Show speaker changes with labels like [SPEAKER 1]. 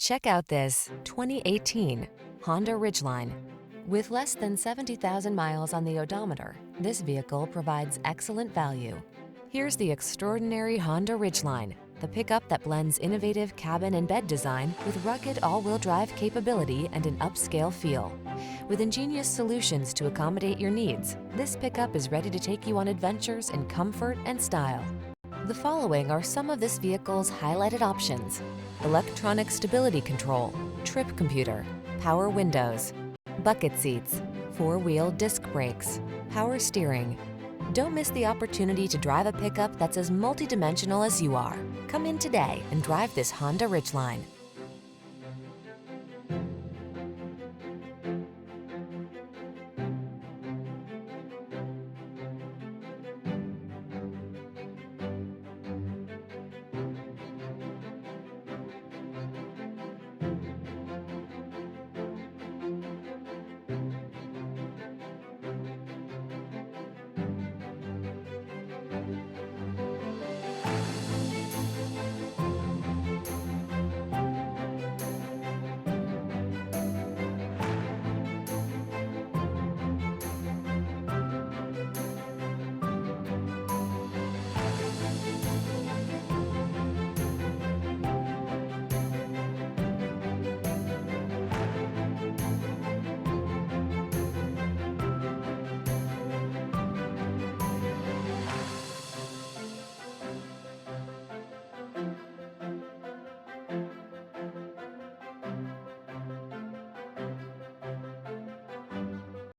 [SPEAKER 1] Check out this 2018 Honda Ridgeline. With less than 70,000 miles on the odometer, this vehicle provides excellent value. Here's the extraordinary Honda Ridgeline, the pickup that blends innovative cabin and bed design with rugged all-wheel drive capability and an upscale feel. With ingenious solutions to accommodate your needs, this pickup is ready to take you on adventures in comfort and style. The following are some of this vehicle's highlighted options: electronic stability control, trip computer, power windows, bucket seats, four-wheel disc brakes, power steering. Don't miss the opportunity to drive a pickup that's as multidimensional as you are. Come in today and drive this Honda Ridgeline.